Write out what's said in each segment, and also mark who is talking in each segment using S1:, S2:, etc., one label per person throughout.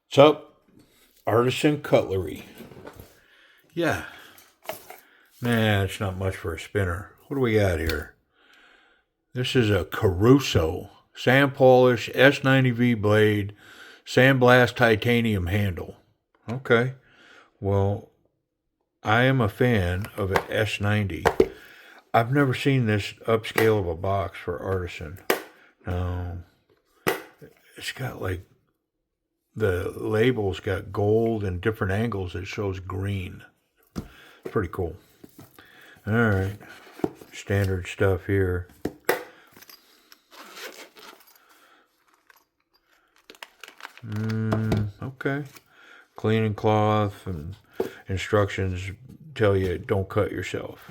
S1: What's up? Artisan Cutlery. Yeah. Nah, it's not much for a spinner. What do we got here? This is a Caruso sand polish S90V blade, sandblast titanium handle. Okay. Well, I am a fan of an S90. I've never seen this upscale of a box for Artisan. No. It's got like the label's got gold and different angles. It shows green. Pretty cool. All right. Standard stuff here. Okay. Cleaning cloth and instructions tell you don't cut yourself.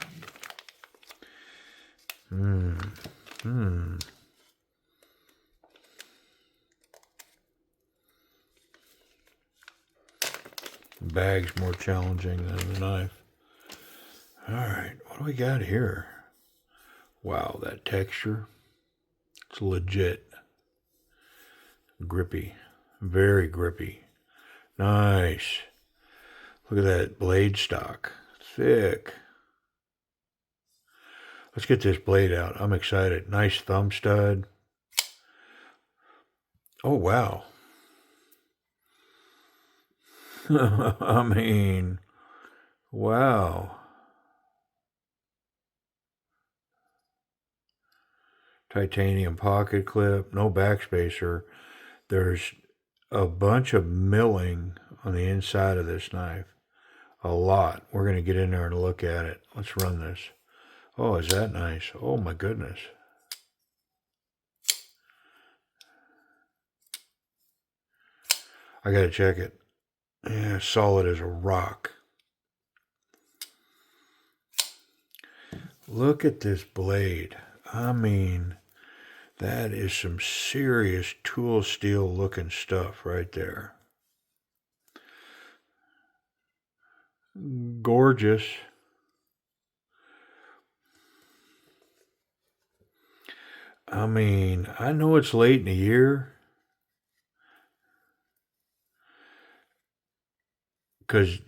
S1: Bag's more challenging than the knife. All right, what do we got here? Wow, that texture. It's legit. Grippy. Very grippy. Nice. Look at that blade stock. Thick. Let's get this blade out. I'm excited. Nice thumb stud. Oh, wow. I mean, wow. Titanium pocket clip, no backspacer. There's a bunch of milling on the inside of this knife. A lot. We're going to get in there and look at it. Let's run this. Oh, is that nice? Oh, my goodness. I got to check it. Yeah, solid as a rock. Look at this blade. I mean, that is some serious tool steel looking stuff right there. Gorgeous. I mean, I know it's late in the year, because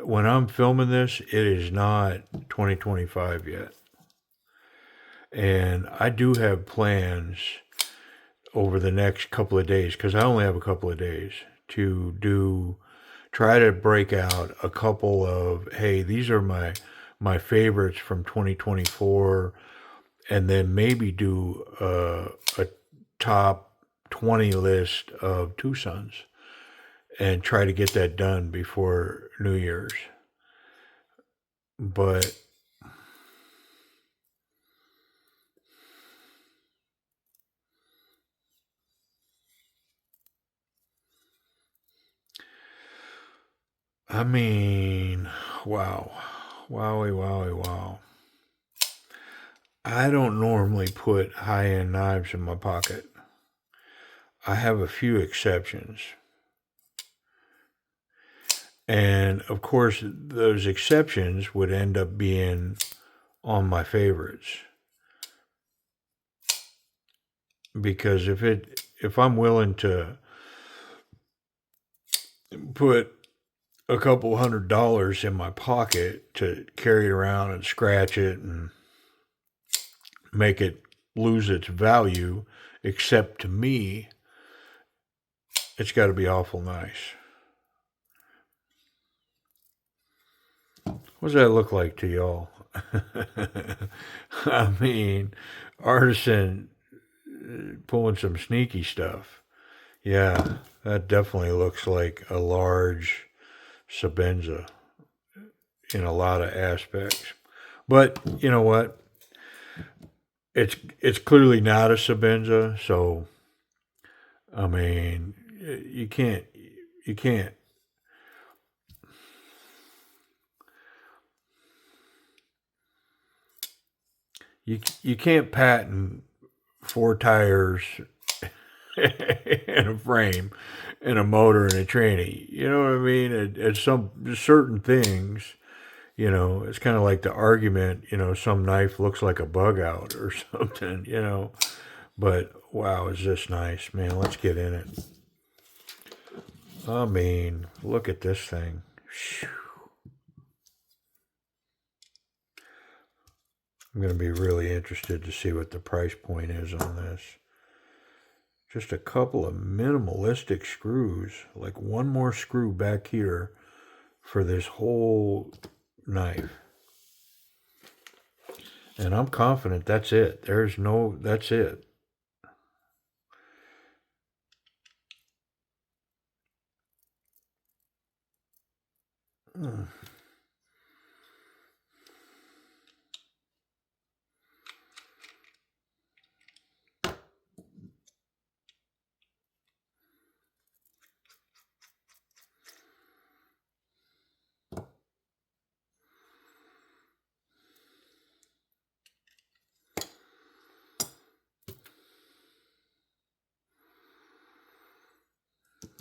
S1: when I'm filming this, it is not 2025 yet. And I do have plans over the next couple of days, because I only have a couple of days, to try to break out a couple of, hey, these are my favorites from 2024, and then maybe do a top 20 list of Tucson's and try to get that done before New Year's. But I mean, wow. Wowie, wowie, wow. I don't normally put high-end knives in my pocket. I have a few exceptions. And of course, those exceptions would end up being on my favorites. Because if I'm willing to put a couple $100 in my pocket to carry it around and scratch it and make it lose its value, except to me, it's got to be awful nice. What does that look like to y'all? I mean, Artisan pulling some sneaky stuff. Yeah, that definitely looks like a large Sabenza in a lot of aspects. But you know what? It's clearly not a Sabenza, so I mean, you can't you can't you can't patent 4 tires and a frame and a motor and a tranny. You know what I mean? It's some certain things. It's kind of like the argument. Some knife looks like a bug out or something. But wow, is this nice, man? Let's get in it. I mean, look at this thing. I'm going to be really interested to see what the price point is on this. Just a couple of minimalistic screws, like one more screw back here for this whole knife. And I'm confident that's it. That's it.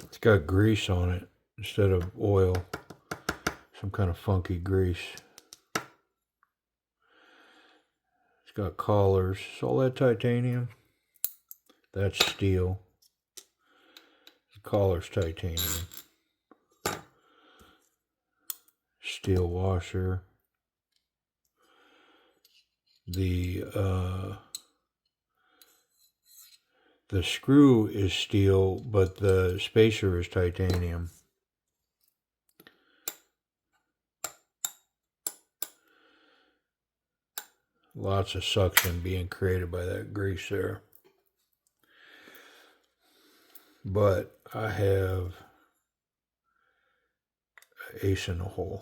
S1: It's got grease on it instead of oil. Some kind of funky grease. It's got collars. Is all that titanium? That's steel. The collar's titanium. Steel washer. The screw is steel, but the spacer is titanium. Lots of suction being created by that grease there. But I have an ace in the hole.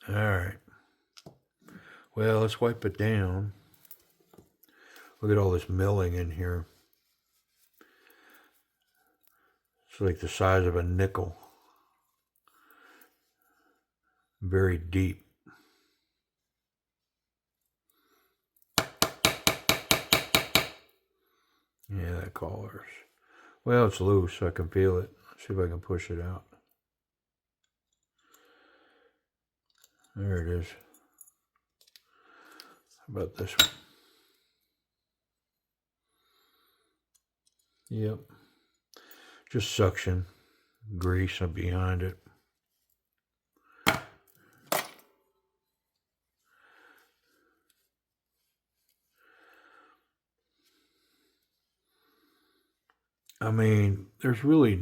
S1: All right. Well, let's wipe it down. Look at all this milling in here. It's like the size of a nickel. Very deep. Yeah, that collar's. Well, it's loose, so I can feel it. Let's see if I can push it out. There it is. How about this one? Yep. Just suction, grease up behind it. I mean, there's really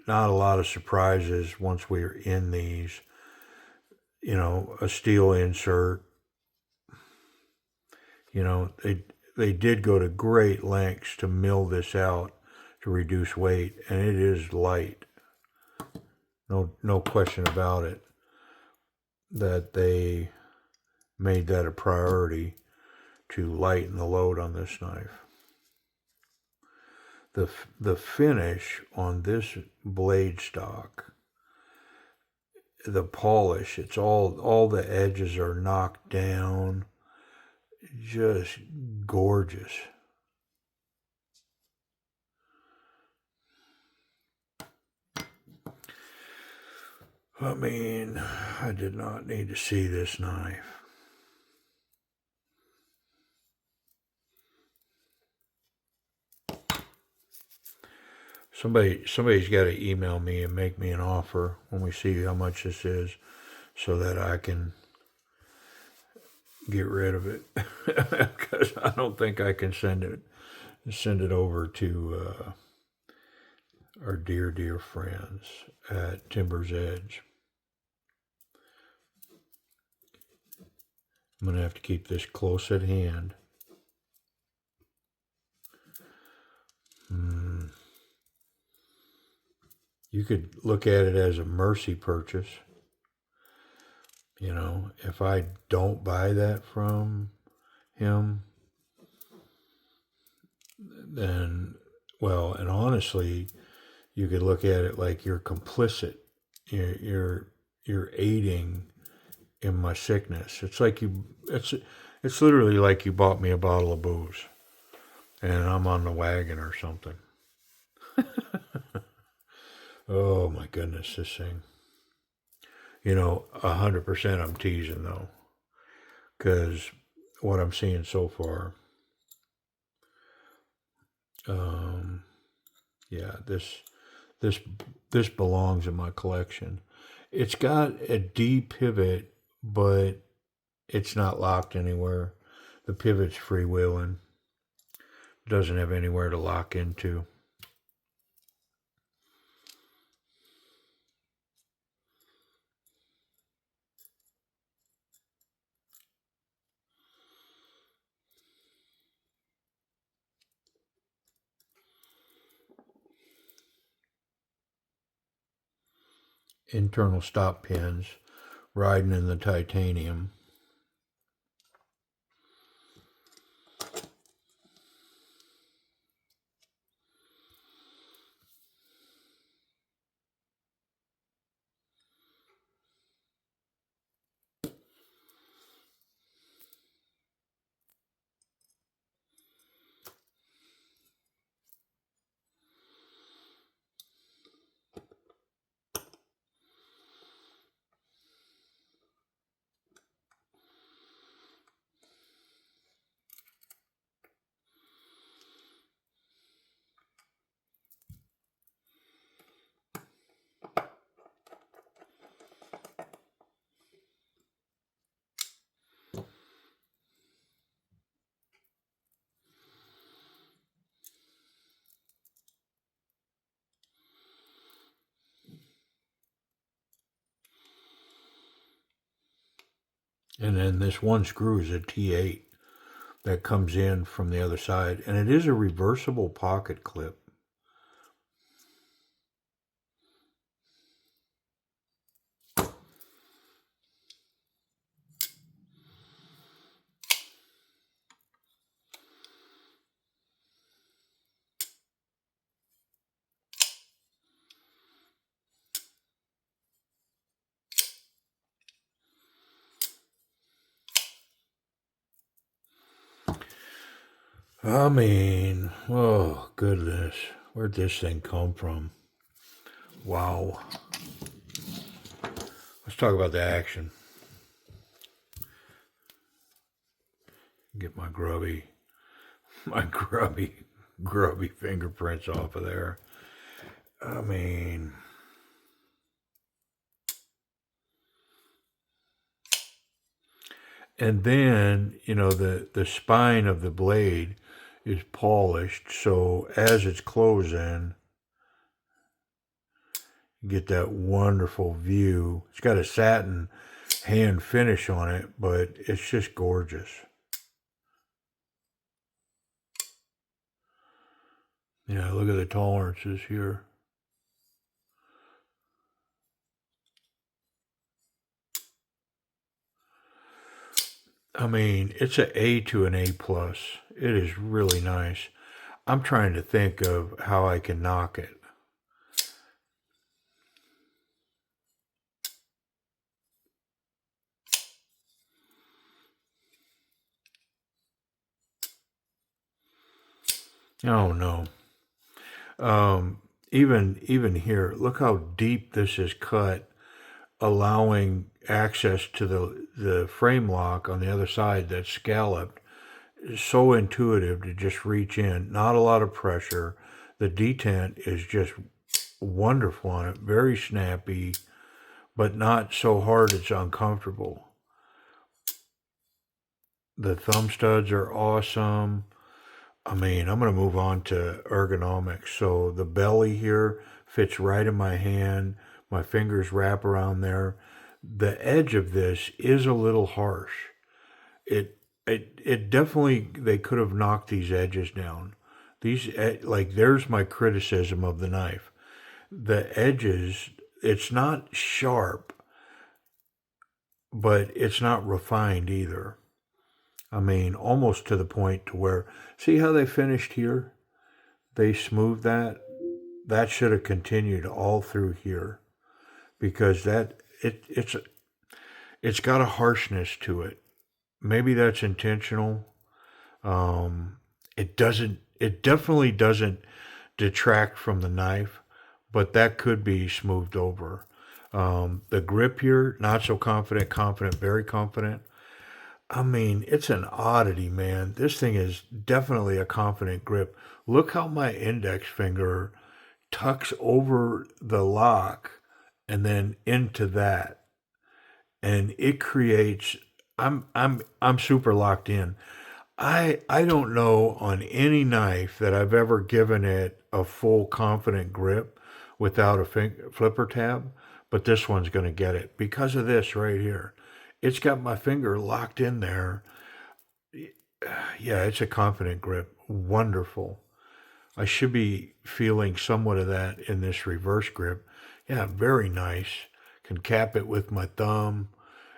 S1: not a lot of surprises once we're in these. You know, a steel insert. You know, they did go to great lengths to mill this out to reduce weight, and it is light. No question about it. That they made that a priority to lighten the load on this knife. The finish on this blade stock, the polish, it's all the edges are knocked down. Just gorgeous. I mean, I did not need to see this knife. Somebody's got to email me and make me an offer when we see how much this is, so that I can get rid of it. Because I don't think I can send it over to our dear friends at Timber's Edge. I'm going to have to keep this close at hand. You could look at it as a mercy purchase. You know, if I don't buy that from him, then, well, and honestly, you could look at it like you're complicit. You're aiding in my sickness. It's like it's literally like you bought me a bottle of booze and I'm on the wagon or something. Oh my goodness, this thing. You know, 100% I'm teasing though, because what I'm seeing so far, Yeah, this belongs in my collection. It's got a D pivot, but it's not locked anywhere. The pivot's freewheeling. Doesn't have anywhere to lock into. Internal stop pins riding in the titanium. And then this one screw is a T8 that comes in from the other side. And it is a reversible pocket clip. I mean, oh goodness, where'd this thing come from? Wow. Let's talk about the action. Get my grubby fingerprints off of there. I mean, and then, the spine of the blade is polished, so as it's closing, you get that wonderful view. It's got a satin hand finish on it, but it's just gorgeous. Yeah, look at the tolerances here. I mean, it's an A to an A plus. It is really nice. I'm trying to think of how I can knock it. Oh no. Even here, look how deep this is cut, allowing access to the frame lock on the other side that's scalloped. It's so intuitive to just reach in. Not a lot of pressure. The detent is just wonderful on it. Very snappy, but not so hard it's uncomfortable. The thumb studs are awesome. I mean, I'm going to move on to ergonomics. So the belly here fits right in my hand. My fingers wrap around there. The edge of this is a little harsh. It definitely, they could have knocked these edges down. Like, there's my criticism of the knife. The edges, it's not sharp, but it's not refined either. I mean, almost to the point to where, see how they finished here? They smoothed that. That should have continued all through here, because it's got a harshness to it. Maybe that's intentional. It definitely doesn't detract from the knife, but that could be smoothed over. The grip here, not so confident, very confident. I mean, it's an oddity, man. This thing is definitely a confident grip. Look how my index finger tucks over the lock and then into that. And it creates I'm super locked in. I don't know on any knife that I've ever given it a full confident grip without a flipper tab, but this one's going to get it because of this right here. It's got my finger locked in there. Yeah, it's a confident grip. Wonderful. I should be feeling somewhat of that in this reverse grip. Yeah, very nice. Can cap it with my thumb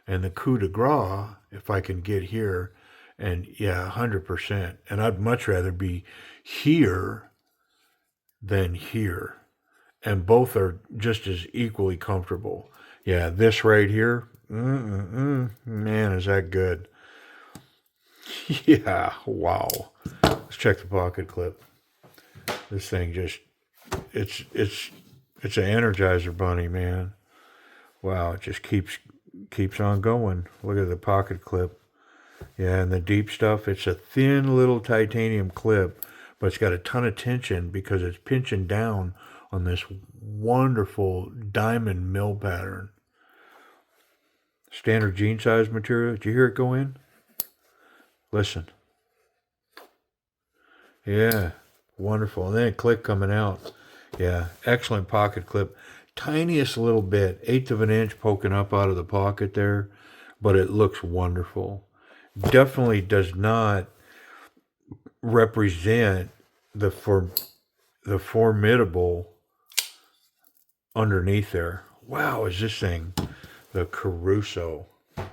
S1: and the coup de grace if I can get here. And yeah, 100%. And I'd much rather be here than here. And both are just as equally comfortable. Yeah, this right here, man, is that good. Yeah, wow. Let's check the pocket clip. This thing just, it's an Energizer bunny, man. Wow, it just keeps on going. Look at the pocket clip. Yeah, and the deep stuff, it's a thin little titanium clip, but it's got a ton of tension because it's pinching down on this wonderful diamond mill pattern. Standard jean size material. Did you hear it go in? Listen. Yeah, wonderful. And then a click coming out. Yeah, excellent pocket clip. Tiniest little bit, eighth of an inch poking up out of the pocket there, but it looks wonderful. Definitely does not represent the formidable underneath there. Wow, is this thing the Caruso? I'm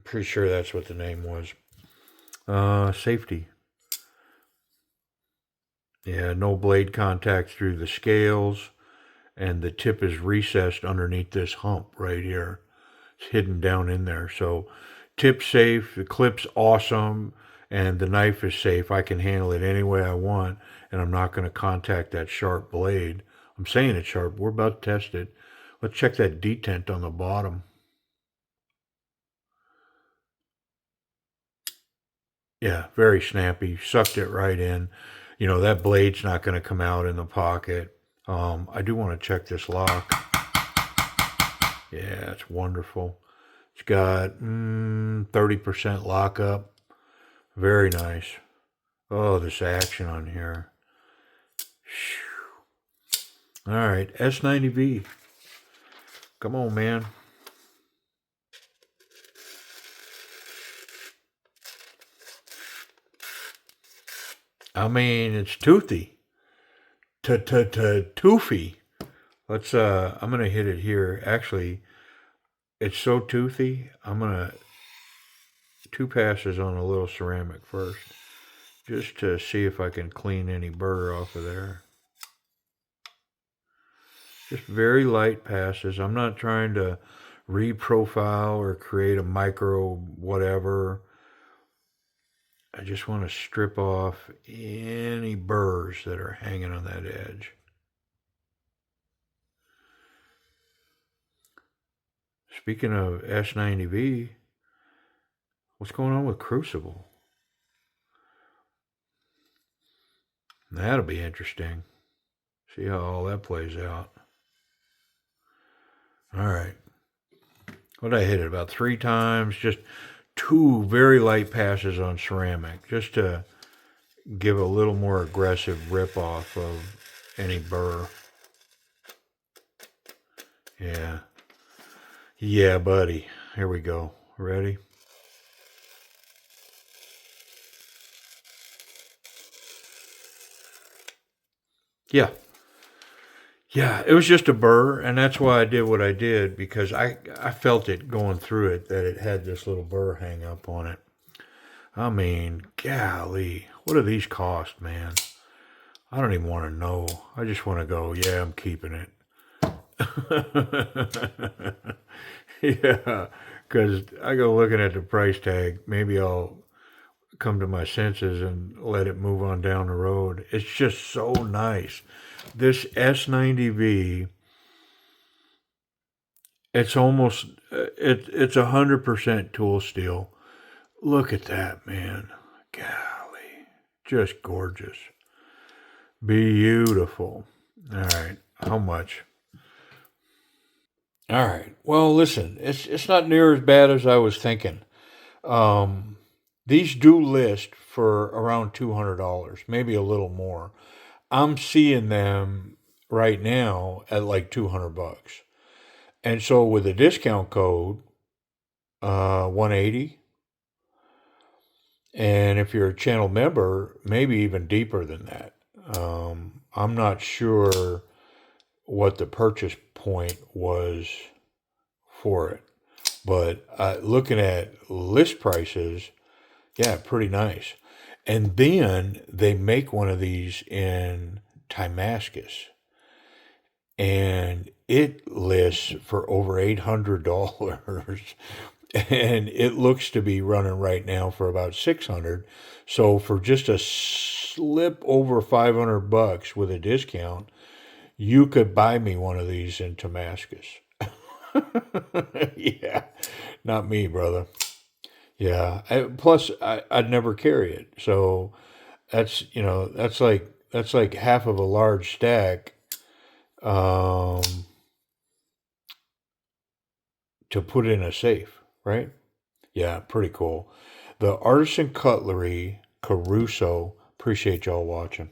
S1: pretty sure that's what the name was. Safety. Yeah, no blade contact through the scales, and the tip is recessed underneath this hump right here. It's hidden down in there. So tip safe, the clip's awesome, and the knife is safe. I can handle it any way I want, and I'm not going to contact that sharp blade. I'm saying it's sharp. We're about to test it. Let's check that detent on the bottom. Yeah, very snappy. Sucked it right in. You know, that blade's not going to come out in the pocket. I do want to check this lock. Yeah, it's wonderful. It's got 30% lockup. Very nice. Oh, this action on here. All right, S90V. Come on, man. I mean, it's toothy. Toothy. Let's I'm gonna hit it here. Actually, it's so toothy. I'm gonna 2 passes on a little ceramic first, just to see if I can clean any burr off of there. Just very light passes. I'm not trying to reprofile or create a micro whatever. I just want to strip off any burrs that are hanging on that edge. Speaking of S90V, what's going on with Crucible? That'll be interesting. See how all that plays out. All right. What did I hit it about 3 times? Just 2 very light passes on ceramic, just to give a little more aggressive rip off of any burr. Yeah. Yeah, buddy. Here we go. Ready? Yeah. Yeah, it was just a burr, and that's why I did what I did, because I felt it going through it, that it had this little burr hang up on it. I mean, golly, what do these cost, man? I don't even want to know. I just want to go, yeah, I'm keeping it. Yeah, because I go looking at the price tag. Maybe I'll come to my senses and let it move on down the road. It's just so nice. This S90V, it's almost it's 100% tool steel. Look at that, man. Golly. Just gorgeous. Beautiful. All right. How much? All right. Well, listen, it's not near as bad as I was thinking. Um, these do list for around $200, maybe a little more. I'm seeing them right now at like 200 bucks. And so with a discount code, 180, and if you're a channel member, maybe even deeper than that. I'm not sure what the purchase point was for it, but looking at list prices, yeah, pretty nice. And then they make one of these in Damascus, and it lists for over $800. And it looks to be running right now for about 600. So for just a slip over 500 bucks with a discount, you could buy me one of these in Damascus. Yeah, not me, brother. Yeah. Plus, I'd never carry it, so that's like half of a large stack um, to put in a safe, right? Yeah, pretty cool. The Artisan Cutlery Caruso. Appreciate y'all watching.